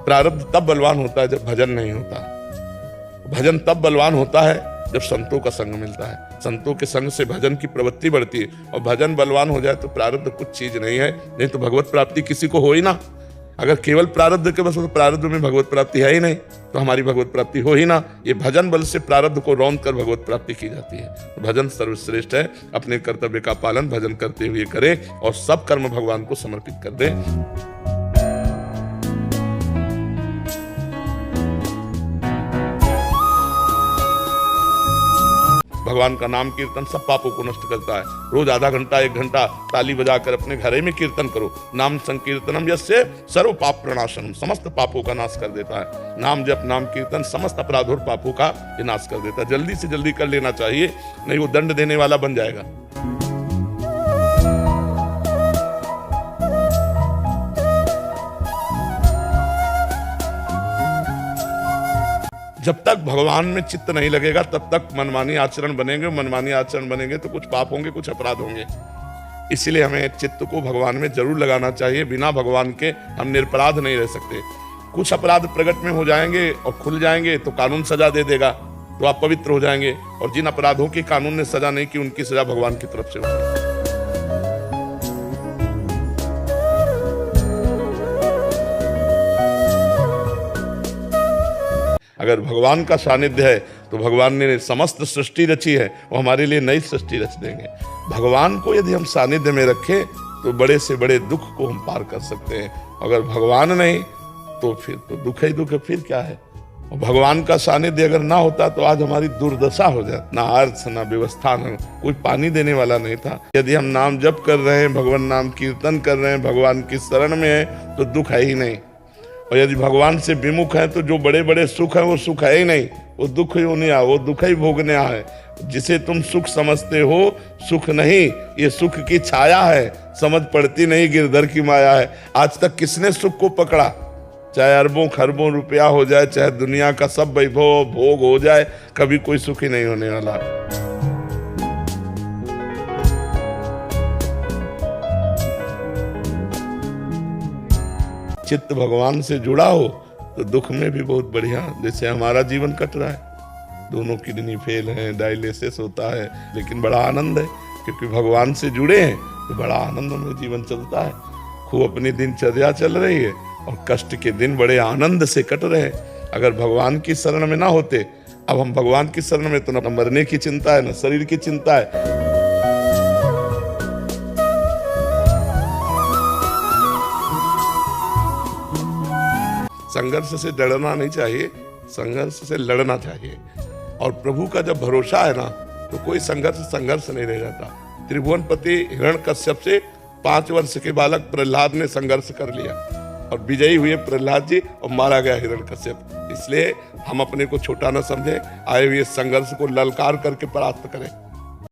प्रारब्ध तब बलवान होता है जब भजन नहीं होता। भजन तब बलवान होता है जब संतों का संग मिलता है। संतों के संग से भजन की प्रवृत्ति बढ़ती है, और भजन बलवान हो जाए तो प्रारब्ध कुछ चीज नहीं है, नहीं तो भगवत प्राप्ति किसी को हो ही ना। अगर केवल प्रारब्ध के बस हो तो प्रारब्ध में भगवत प्राप्ति है ही नहीं, तो हमारी भगवत प्राप्ति हो ही ना। ये भजन बल से प्रारब्ध को रौंद कर भगवत प्राप्ति की जाती है। तो भजन सर्वश्रेष्ठ है। अपने कर्तव्य का पालन भजन करते हुए करे और सब कर्म भगवान को समर्पित कर दे। भगवान का नाम कीर्तन सब पापों को नष्ट करता है। रोज आधा घंटा 1 घंटा ताली बजाकर अपने घरे में कीर्तन करो। नाम संकीर्तनम यस्य सर्व पाप प्रणाशनम, समस्त पापों का नाश कर देता है। नाम जप नाम कीर्तन समस्त अपराध और पापों का विनाश कर देता है। जल्दी से जल्दी कर लेना चाहिए, नहीं वो दंड देने वाला बन जाएगा। जब तक भगवान में चित्त नहीं लगेगा तब तक मनमानी आचरण बनेंगे। मनमानी आचरण बनेंगे तो कुछ पाप होंगे, कुछ अपराध होंगे। इसलिए हमें चित्त को भगवान में जरूर लगाना चाहिए। बिना भगवान के हम निरपराध नहीं रह सकते। कुछ अपराध प्रकट में हो जाएंगे और खुल जाएंगे तो कानून सजा दे देगा, तो आप पवित्र हो जाएंगे। और जिन अपराधों की कानून ने सजा नहीं की, उनकी सजा भगवान की तरफ से होगी। अगर भगवान का सानिध्य है तो भगवान ने समस्त सृष्टि रची है, वो हमारे लिए नई सृष्टि रच देंगे। भगवान को यदि हम सानिध्य में रखें तो बड़े से बड़े दुख को हम पार कर सकते हैं। अगर भगवान नहीं तो फिर तो दुख ही दुख है, फिर क्या है। और भगवान का सानिध्य अगर ना होता तो आज हमारी दुर्दशा हो जाती। ना अर्थ ना व्यवस्था, ना कोई पानी देने वाला नहीं था। यदि हम नाम जप कर रहे हैं, भगवान नाम कीर्तन कर रहे हैं, भगवान की शरण में है तो दुख है ही नहीं। और यदि भगवान से विमुख है तो जो बड़े बड़े सुख है वो सुख है ही नहीं, वो दुख ही होने आ, वो दुख ही भोगने आ है। जिसे तुम सुख समझते हो सुख नहीं, ये सुख की छाया है। समझ पड़ती नहीं गिरधर की माया है। आज तक किसने सुख को पकड़ा? चाहे अरबों खरबों रुपया हो जाए, चाहे दुनिया का सब वैभव भोग हो जाए, कभी कोई सुख ही नहीं होने वाला। चित्त भगवान से जुड़ा हो तो दुख में भी बहुत बढ़िया, जैसे हमारा जीवन कट रहा है। दोनों किडनी फेल हैं, डायलिसिस होता है, लेकिन बड़ा आनंद है क्योंकि भगवान से जुड़े हैं तो बड़ा आनंद में जीवन चलता है। खूब अपनी दिनचर्या चल रही है और कष्ट के दिन बड़े आनंद से कट रहे हैं। अगर भगवान की शरण में ना होते, अब हम भगवान की शरण में तो न मरने की चिंता है, न शरीर की चिंता है। संघर्ष से डरना नहीं चाहिए, संघर्ष से लड़ना चाहिए। और प्रभु का जब भरोसा है ना तो कोई संघर्ष नहीं रह जाता। त्रिभुवनपति हिरण्यकश्यप से 5 वर्ष के बालक प्रहलाद ने संघर्ष कर लिया और विजयी हुए प्रहलाद जी और मारा गया हिरण्यकश्यप। इसलिए हम अपने को छोटा न समझे, आए हुए संघर्ष को ललकार करके परास्त करें।